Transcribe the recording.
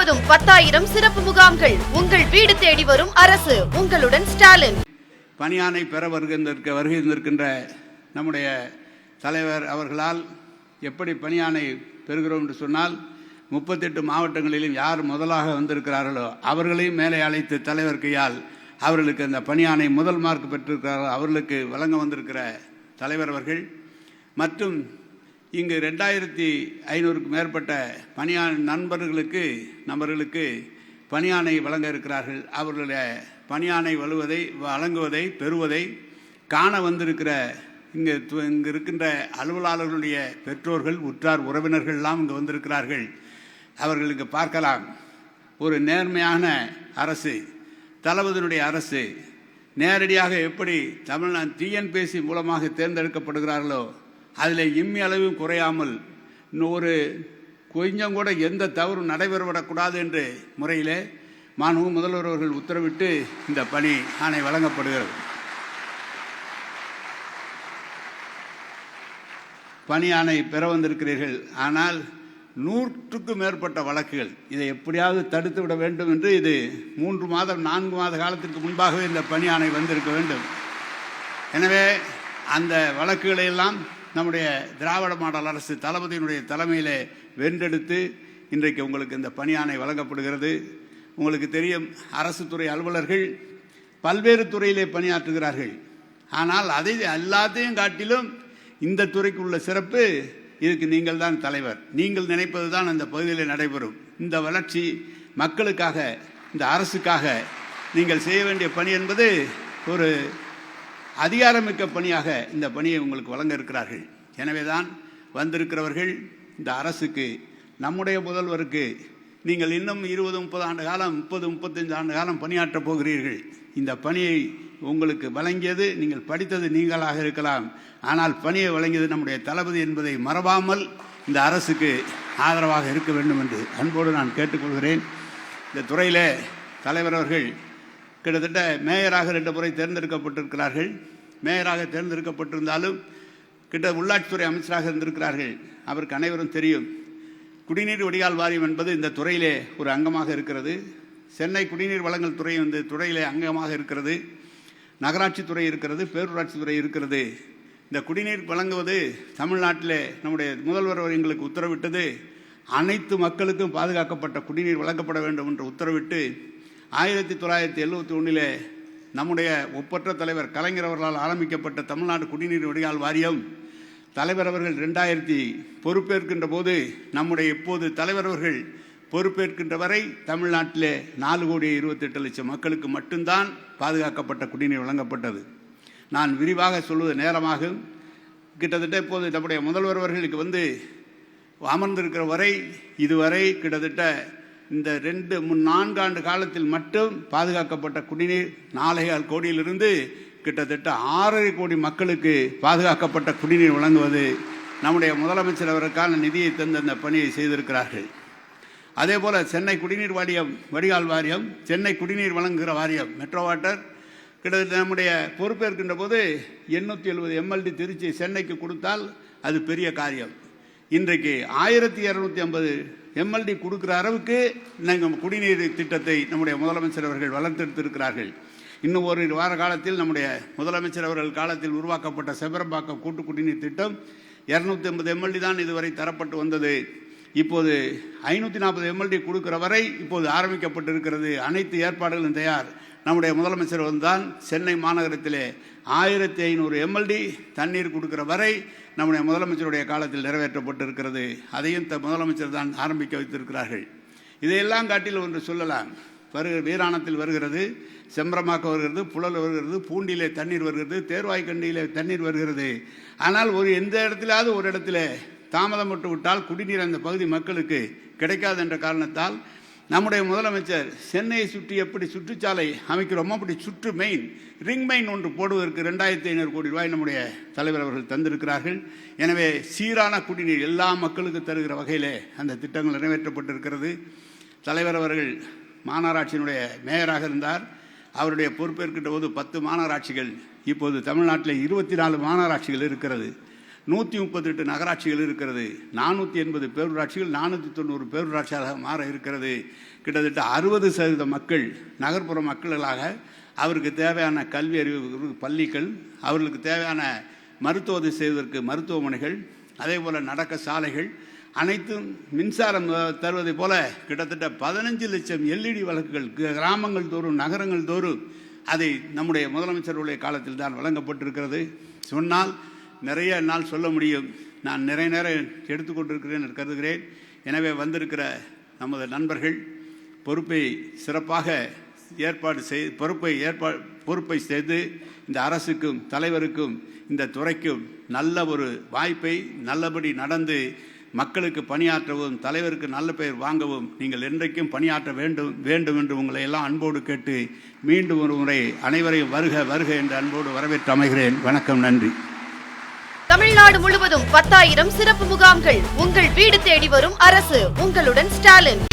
மாதம் 10,000 சிறப்பு முகாம்கள். உங்கள் வீடு தேடி வரும் அரசு. உங்களுடன் ஸ்டாலின். பணியானை பெற வருகின்ற நம்முடைய தலைவர் அவர்களால் எப்படி பணியானை பெறுகிறோம் என்று சொன்னால் 38 மாவட்டங்களிலும் யார் முதலாக வந்திருக்கிறார்களோ அவர்களையும் மேலே அழைத்து தலைவர் கையால் அவர்களுக்கு அந்த பணியானை முதல் மார்க் பெற்றிருக்கிறார்கள் அவர்களுக்கு வழங்க வந்திருக்கிற தலைவர் அவர்கள் மற்றும் இங்கு 2,500க்கும் மேற்பட்ட நண்பர்களுக்கு பணியானை வழங்க இருக்கிறார்கள். அவர்களுடைய பணியானை வழங்குவதை பெறுவதை காண வந்திருக்கிற இங்கு இருக்கின்ற அலுவலர்களுடைய பெற்றோர்கள் உற்றார் உறவினர்கள் எல்லாம் இங்கு வந்திருக்கிறார்கள். அவர்களுக்கு பார்க்கலாம். ஒரு நேர்மையான அரசு, தளபதியினுடைய அரசு நேரடியாக எப்படி டிஎன்பிஎஸ்சி மூலமாக தேர்ந்தெடுக்கப்படுகிறார்களோ அதில் இம்மி அளவும் குறையாமல் ஒரு கொஞ்சம் கூட எந்த தவறும் நடைபெறவிடக்கூடாது என்ற முறையிலே மாண்புமிகு முதல்வர் அவர்கள் உத்தரவிட்டு இந்த பணி ஆணை வழங்கப்படுகிறது. பணி ஆணை பெற வந்திருக்கிறீர்கள். ஆனால் 100க்கும் மேற்பட்ட வழக்குகள். இதை எப்படியாவது தடுத்து விட வேண்டும் என்று இது 3 மாதம் 4 மாத காலத்திற்கு முன்பாகவே இந்த பணி ஆணை வந்திருக்க வேண்டும். எனவே அந்த வழக்குகளை எல்லாம் நம்முடைய திராவிட மாடல் அரசு தளபதியினுடைய தலைமையிலே வென்றெடுத்து இன்றைக்கு உங்களுக்கு இந்த பணி ஆணை வழங்கப்படுகிறது. உங்களுக்கு தெரியும், அரசு துறை அலுவலர்கள் பல்வேறு துறையிலே பணியாற்றுகிறார்கள். ஆனால் அதை எல்லாத்தையும் காட்டிலும் இந்த துறைக்கு உள்ள சிறப்பு, இதுக்கு நீங்கள் தான் தலைவர். நீங்கள் நினைப்பது தான் அந்த பகுதியில் நடைபெறும். இந்த வளர்ச்சி மக்களுக்காக, இந்த அரசுக்காக நீங்கள் செய்ய வேண்டிய பணி என்பது ஒரு அதிகாரமிக்க பணியாக இந்த பணியை உங்களுக்கு வழங்க இருக்கிறார்கள். எனவே தான் வந்திருக்கிறவர்கள் இந்த அரசுக்கு, நம்முடைய முதல்வருக்கு நீங்கள் இன்னும் 20-30 ஆண்டு காலம் 30-35 ஆண்டு காலம் பணியாற்றப் போகிறீர்கள். இந்த பணியை உங்களுக்கு வழங்கியது, நீங்கள் படித்தது நீங்களாக இருக்கலாம், ஆனால் பணியை வழங்கியது நம்முடைய தளபதி என்பதை மறவாமல் இந்த அரசுக்கு ஆதரவாக இருக்க வேண்டும் என்று அன்போடு நான் கேட்டுக்கொள்கிறேன். இந்த துறையில் தலைவர் அவர்கள் கிட்டத்தட்ட மேயராக 2 முறை தேர்ந்தெடுக்கப்பட்டிருக்கிறார்கள். மேயராக தேர்ந்தெடுக்கப்பட்டிருந்தாலும் உள்ளாட்சித்துறை அமைச்சராக இருந்திருக்கிறார்கள். அவருக்கு அனைவரும் தெரியும். குடிநீர் வடிகால் வாரியம் என்பது இந்த துறையிலே ஒரு அங்கமாக இருக்கிறது. சென்னை குடிநீர் வழங்கல் துறை இந்த துறையிலே அங்கமாக இருக்கிறது. நகராட்சித்துறை இருக்கிறது, பேரூராட்சித்துறை இருக்கிறது. இந்த குடிநீர் வழங்குவது தமிழ்நாட்டிலே நம்முடைய முதல்வர் எங்களுக்கு உத்தரவிட்டது, அனைத்து மக்களுக்கும் பாதுகாக்கப்பட்ட குடிநீர் வழங்கப்பட வேண்டும் என்று உத்தரவிட்டு 1971 நம்முடைய ஒப்பற்ற தலைவர் கலைஞர் அவர்களால் ஆரம்பிக்கப்பட்ட தமிழ்நாடு குடிநீர் வடிகால் வாரியம் தலைவர் அவர்கள் 2000 பொறுப்பேற்கின்ற போது, நம்முடைய இப்போது தலைவர் அவர்கள் பொறுப்பேற்கின்ற வரை தமிழ்நாட்டிலே 4,28,00,000 மக்களுக்கு மட்டும்தான் பாதுகாக்கப்பட்ட குடிநீர் வழங்கப்பட்டது. நான் விரிவாக சொல்வது நேரமாகும். கிட்டத்தட்ட இப்போது நம்முடைய முதல்வர் அவர்களுக்கு வந்து அமர்ந்திருக்கிற வரை இதுவரை கிட்டத்தட்ட இந்த 4 ஆண்டு காலத்தில் மட்டும் பாதுகாக்கப்பட்ட குடிநீர் 4,4 கோடியிலிருந்து கிட்டத்தட்ட 6,5 கோடி மக்களுக்கு பாதுகாக்கப்பட்ட குடிநீர் வழங்குவது நம்முடைய முதலமைச்சர் அவருக்கான நிதியை தந்து அந்த பணியை செய்திருக்கிறார்கள். அதே போல் சென்னை குடிநீர் வடிகால் வாரியம், சென்னை குடிநீர் வழங்குகிற வாரியம், மெட்ரோ வாட்டர் கிட்டத்தட்ட நம்முடைய பொறுப்பேற்கின்ற போது 870 MLD திருச்சி சென்னைக்கு கொடுத்தால் அது பெரிய காரியம். இன்றைக்கு 1,250 MLD கொடுக்குற அளவுக்கு நாங்கள் குடிநீர் திட்டத்தை நம்முடைய முதலமைச்சர் அவர்கள் வளர்த்தெடுத்திருக்கிறார்கள். இன்னும் ஒரு வார காலத்தில் நம்முடைய முதலமைச்சர் அவர்கள் காலத்தில் உருவாக்கப்பட்ட செபரம்பாக்கம் கூட்டு குடிநீர் திட்டம் 250 MLD தான் இதுவரை தரப்பட்டு வந்தது. இப்போது 540 MLD கொடுக்கிற வரை இப்போது ஆரம்பிக்கப்பட்டிருக்கிறது. அனைத்து ஏற்பாடுகளும் தயார். நம்முடைய முதலமைச்சர் தான் சென்னை மாநகரத்திலே 1,500 MLD தண்ணீர் கொடுக்கிற வரை நம்முடைய முதலமைச்சருடைய காலத்தில் நிறைவேற்றப்பட்டிருக்கிறது. அதையும் முதலமைச்சர் தான் ஆரம்பிக்க வைத்திருக்கிறார்கள். இதையெல்லாம் காட்டில் ஒன்று சொல்லலாம். வீராணத்தில் வருகிறது, செம்பரமாக்க வருகிறது, புழல் வருகிறது, பூண்டியிலே தண்ணீர் வருகிறது, தேர்வாய்க்கண்டியிலே தண்ணீர் வருகிறது. ஆனால் எந்த இடத்திலாவது ஒரு இடத்துல தாமதப்பட்டு விட்டால் குடிநீர் அந்த பகுதி மக்களுக்கு கிடைக்காது என்ற காரணத்தால் நம்முடைய முதலமைச்சர் சென்னையை சுற்றி எப்படி சுற்றுச்சாலை அமைக்கிறோமோ அப்படி ரிங் மெயின் ஒன்று போடுவதற்கு 2,500 கோடி ரூபாய் நம்முடைய தலைவர் அவர்கள் தந்திருக்கிறார்கள். எனவே சீரான குடிநீர் எல்லா மக்களுக்கு தருகிற வகையிலே அந்த திட்டங்கள் நிறைவேற்றப்பட்டிருக்கிறது. தலைவர் அவர்கள் மாநகராட்சியினுடைய மேயராக இருந்தார். அவருடைய பொறுப்பேற்கின்ற போது 10 மாநகராட்சிகள், இப்போது தமிழ்நாட்டில் 24 மாநகராட்சிகள் இருக்கிறது. 138 நகராட்சிகள் இருக்கிறது. 480 பேரூராட்சிகள் 490 பேரூராட்சியாக மாற இருக்கிறது. கிட்டத்தட்ட 60% மக்கள் நகர்ப்புற மக்களாக அவருக்கு தேவையான கல்வி அறிவு பள்ளிகள், அவர்களுக்கு தேவையான மருத்துவத்தை செய்வதற்கு மருத்துவமனைகள், அதே போல் நடக்க சாலைகள் அனைத்தும் மின்சாரம் தருவதை போல கிட்டத்தட்ட 15 லட்சம் LED விளக்குகள் கிராமங்கள் தோறும் நகரங்கள் தோறும் அதை நம்முடைய முதலமைச்சருடைய காலத்தில் தான் வழங்கப்பட்டிருக்கிறது. சொன்னால் நிறைய நாள் சொல்ல முடியும். நான் நிறைய நேரம் எடுத்துக்கொண்டிருக்கிறேன் என்று கருதுகிறேன். எனவே வந்திருக்கிற நமது நண்பர்கள் பொறுப்பை சிறப்பாக பொறுப்பை செய்து இந்த அரசுக்கும் தலைவருக்கும் இந்த துறைக்கும் நல்ல ஒரு வாய்ப்பை நல்லபடி நடந்து மக்களுக்கு பணியாற்றவும் தலைவருக்கு நல்ல பெயர் வாங்கவும் நீங்கள் என்றைக்கும் பணியாற்ற வேண்டும் என்று உங்களை எல்லாம் அன்போடு கேட்டு மீண்டும் ஒரு முறை அனைவரையும் வருக வருக என்று அன்போடு வரவேற்று அமைகிறேன். வணக்கம், நன்றி. தமிழ்நாடு முழுவதும் 10,000 சிறப்பு முகாம்கள். உங்கள் வீடு தேடி வரும் அரசு. உங்களுடன் ஸ்டாலின்.